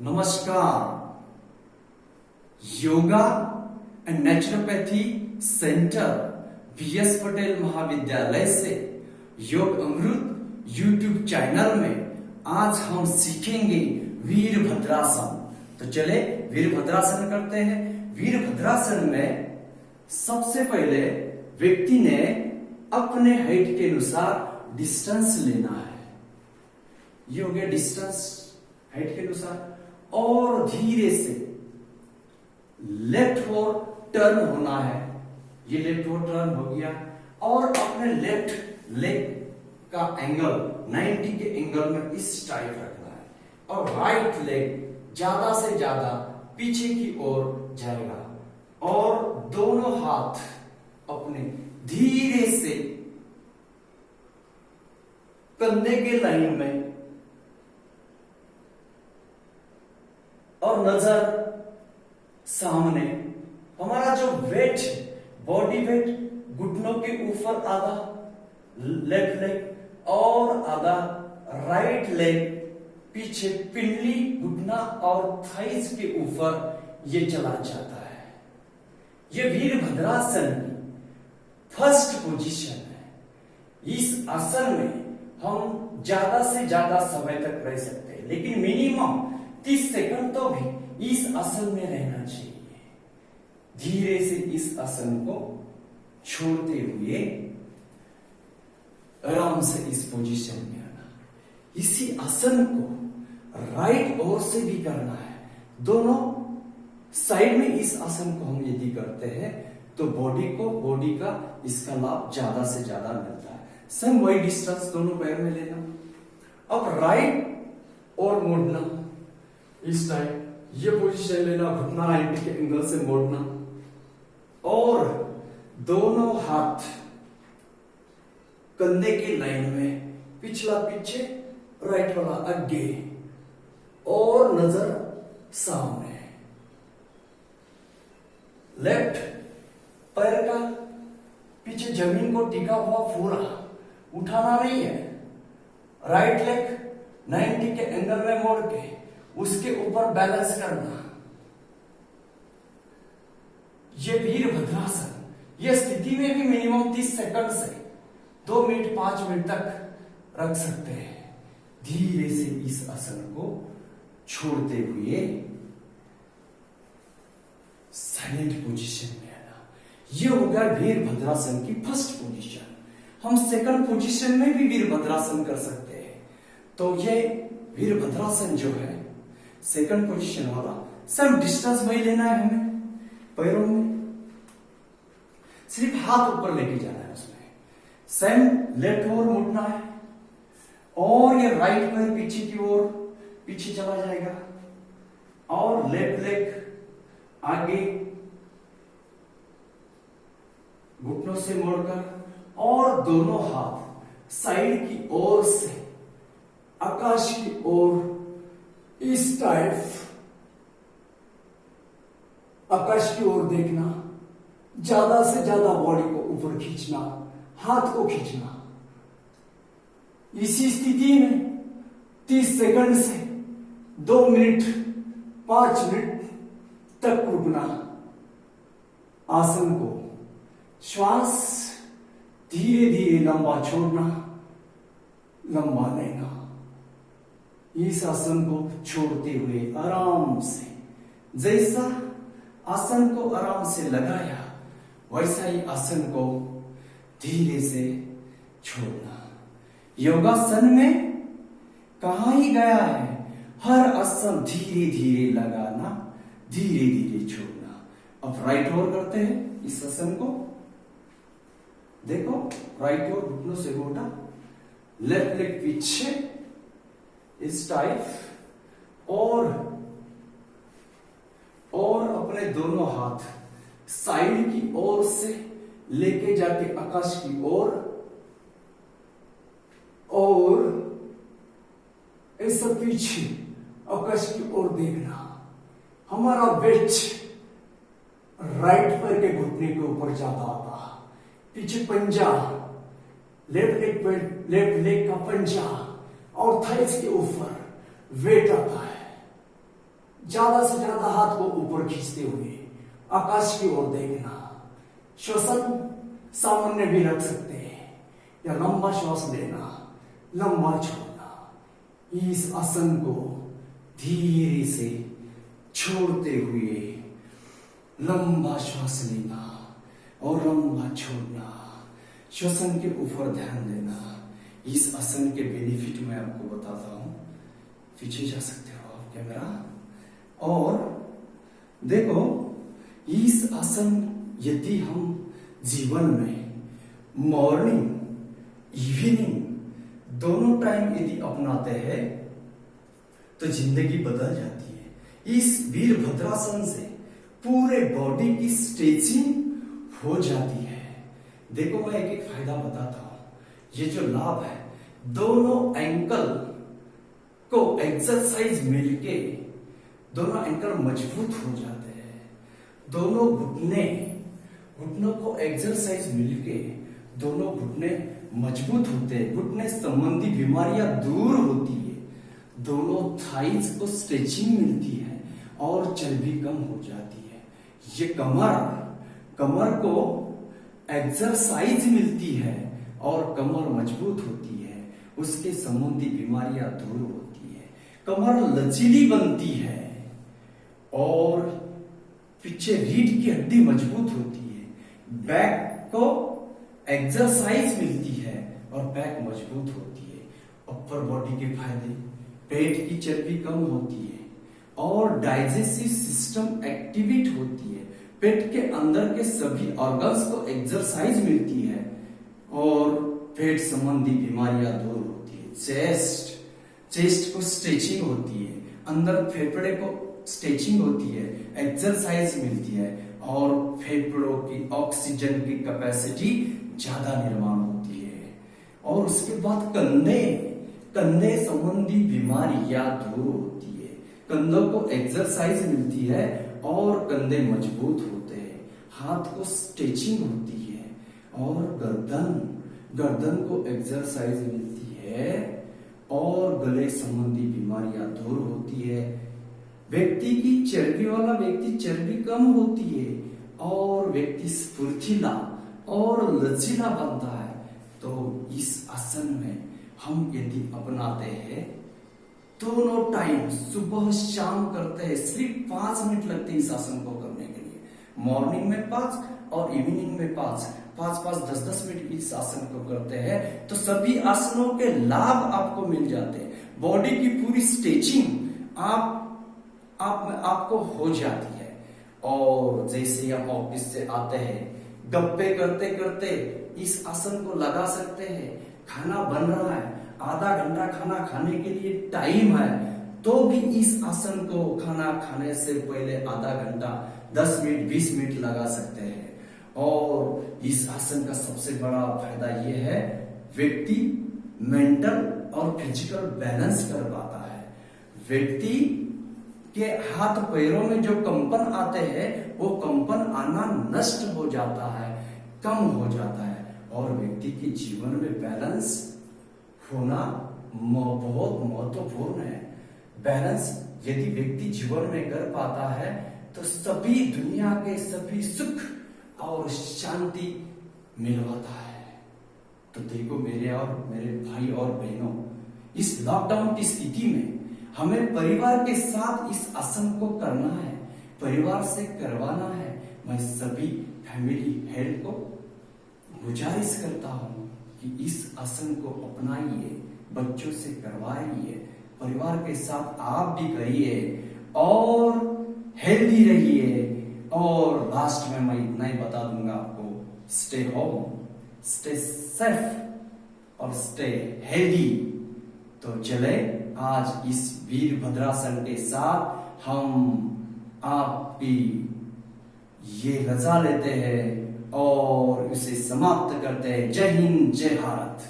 नमस्कार। Yoga and naturopathy centre BS Patel महाविद्यालय से योग अमृत यूट्यूब चैनल में आज हम सीखेंगे वीरभद्रासन। तो चले वीरभद्रासन करते हैं। वीरभद्रासन में सबसे पहले व्यक्ति ने अपने हाइट के अनुसार डिस्टेंस लेना है। ये हो गया डिस्टेंस हाइट के अनुसार, और धीरे से लेफ्ट ओर टर्न होना है। ये लेफ्ट ओर टर्न हो गया और अपने लेफ्ट लेग का एंगल 90 के एंगल में इस टाइप रखना है, और राइट लेग ज्यादा से ज्यादा पीछे की ओर जाएगा, और दोनों हाथ अपने धीरे से कंधे के लाइन में, और नजर सामने। हमारा जो वेट, बॉडी वेट घुटनों के ऊपर आधा लेफ्ट लेग और आधा राइट लेग पीछे पिंडली, घुटना और थाइस के ऊपर ये चला जाता है। ये वीरभद्रासन की फर्स्ट पोजीशन है। इस आसन में हम ज्यादा से ज्यादा समय तक रह सकते हैं, लेकिन मिनिमम 30 सेकंड तो भी इस आसन में रहना चाहिए। धीरे से इस आसन को छोड़ते हुए आराम से इस पोजीशन में आना। इसी आसन को राइट ओर से भी करना है। दोनों साइड में इस आसन को हम यदि करते हैं तो बॉडी का इसका लाभ ज्यादा से ज्यादा मिलता है। सेम वही डिस्टेंस दोनों पैर में लेना। अब राइट और मुड़ना, इस टाइप ये पोजीशन लेना, घुटना 90 के एंगल से मोड़ना, और दोनों हाथ कंधे की लाइन में, पिछला पीछे राइट वाला आगे, और नजर सामने। लेफ्ट पैर का पीछे जमीन को टिका हुआ पूरा उठाना नहीं है। राइट लेग 90 के एंगल में मोड़ के उसके ऊपर बैलेंस करना। ये वीरभद्रासन, ये स्थिति में भी मिनिमम 30 सेकंड से 2 मिनट 5 मिनट तक रख सकते हैं। धीरे से इस आसन को छोड़ते हुए साइलेंट पोजीशन में आना। ये हो गया वीरभद्रासन की फर्स्ट पोजीशन। हम सेकंड पोजीशन में भी वीरभद्रासन कर सकते हैं। तो ये वीरभद्रासन जो है सेकंड पोजीशन वाला, सेम डिस्टेंस वही लेना है हमें। पैरों में सिर्फ हाथ ऊपर लेके जाना है। उसमें सेम लेफ्ट ओर मुड़ना है, और ये राइट पैर पीछे की ओर पीछे चला जाएगा, और लेफ्ट लेग आगे घुटनों से मोड़कर, और दोनों हाथ साइड की ओर से आकाश की ओर इस टाइप आकाश की ओर देखना। ज्यादा से ज्यादा बॉडी को ऊपर खींचना, हाथ को खींचना। इसी स्थिति में 30 सेकंड से 2 मिनट 5 मिनट तक रुकना। आसन को श्वास धीरे धीरे लंबा छोड़ना, लंबा लेना। इस आसन को छोड़ते हुए आराम से, जैसा आसन को आराम से लगाया वैसा ही आसन को धीरे से छोड़ना। योगासन में कहा ही गया है, हर आसन धीरे धीरे लगाना, धीरे धीरे छोड़ना। अब राइट ओर करते हैं इस आसन को। देखो, राइट ओर घुटनों से घोटा, लेफ्ट लेग पीछे इस टाइप, और अपने दोनों हाथ साइड की ओर से लेके जाके आकाश की ओर, और ऐसा पीछे आकाश की ओर देखना। हमारा वेट राइट पैर के घुटने के ऊपर ज्यादा आता, पीछे पंजा, लेफ्ट लेग का पंजा और थाइस के ऊपर वेट आता है। ज्यादा से ज्यादा हाथ को ऊपर खींचते हुए आकाश की ओर देखना। श्वसन सामान्य भी रख सकते हैं या लंबा श्वास लेना, लंबा छोड़ना। इस आसन को धीरे से छोड़ते हुए लंबा श्वास लेना और लंबा छोड़ना। श्वसन के ऊपर ध्यान देना। इस आसन के बेनिफिट मैं आपको बताता हूं। पीछे जा सकते हो आप कैमरा। और देखो, इस आसन यदि हम जीवन में मॉर्निंग इवनिंग दोनों टाइम यदि अपनाते हैं तो जिंदगी बदल जाती है। इस वीरभद्रासन से पूरे बॉडी की स्ट्रेचिंग हो जाती है। देखो, मैं एक एक फायदा बताता हूं। ये जो लाभ है, दोनों एंकल को एक्सरसाइज मिलके दोनों एंकल मजबूत हो जाते हैं। दोनों घुटनों को एक्सरसाइज मिलके दोनों घुटने मजबूत होते हैं। घुटने संबंधी बीमारियां दूर होती है। दोनों थाइज को स्ट्रेचिंग मिलती है और चर्बी कम हो जाती है। ये कमर को एक्सरसाइज मिलती है और कमर मजबूत होती है। उसके संबंधी बीमारियां दूर होती है। कमर लचीली बनती है और पीछे रीढ़ की हड्डी मजबूत होती है। बैक को एक्सरसाइज मिलती है और बैक मजबूत होती है। अपर बॉडी के फायदे, पेट की चर्बी कम होती है और डाइजेस्टिव सिस्टम एक्टिवेट होती है। पेट के अंदर के सभी ऑर्गन्स को एक्सरसाइज मिलती है और पेट संबंधी बीमारियां दूर होती है। चेस्ट को स्ट्रेचिंग होती है। अंदर फेफड़े को स्ट्रेचिंग होती है, एक्सरसाइज मिलती है और फेफड़ों की ऑक्सीजन की कैपेसिटी ज्यादा निर्माण होती है। और उसके बाद कंधे संबंधी बीमारियां दूर होती है। कंधों को एक्सरसाइज मिलती है और कंधे मजबूत होते हैं। हाथ को स्ट्रेचिंग होती है और गर्दन को एक्सरसाइज मिलती है और गले संबंधी बीमारियां दूर होती है। व्यक्ति की चर्बी वाला व्यक्ति चर्बी कम होती है और व्यक्ति स्फूर्तिला और लचीला बनता है। तो इस आसन में हम यदि अपनाते हैं, दोनों टाइम सुबह शाम करते हैं, सिर्फ 5 मिनट लगते हैं इस आसन को करने के लिए। मॉर्निंग में 5 और इवनिंग में 5, 10 मिनट इस आसन को करते हैं तो सभी आसनों के लाभ आपको मिल जाते हैं। बॉडी की पूरी स्ट्रेचिंग आपको हो जाती है। और जैसे हम ऑफिस से आते हैं, गप्पे करते करते इस आसन को लगा सकते हैं। खाना बन रहा है, आधा घंटा खाना खाने के लिए टाइम है, तो भी इस आसन को खाना खाने से पहले आधा घंटा 10 मिनट 20 मिनट लगा सकते हैं। और इस आसन का सबसे बड़ा फायदा यह है, व्यक्ति मेंटल और फिजिकल बैलेंस कर पाता है। व्यक्ति के हाथ पैरों में जो कंपन आते हैं वो कंपन आना नष्ट हो जाता है, कम हो जाता है और व्यक्ति के जीवन में बैलेंस होना बहुत महत्वपूर्ण है। बैलेंस यदि व्यक्ति जीवन में कर पाता है तो सभी दुनिया के सभी सुख और शांति मिलवाता है। तो देखो मेरे भाई और बहनों, इस लॉकडाउन की स्थिति में हमें परिवार के साथ इस आसन को करना है, परिवार से करवाना है। मैं सभी फैमिली हेड को गुजारिश करता हूं कि इस आसन को अपनाइए, बच्चों से करवाइए, परिवार के साथ आप भी करिए और हेल्दी रहिए। और लास्ट में मैं इतना ही बता दूंगा आपको, स्टे होम, स्टे सेफ और स्टे हेल्दी। तो चले आज इस वीरभद्रासन के साथ हम आपकी ये रजा लेते हैं और इसे समाप्त करते हैं। जय हिंद, जय भारत।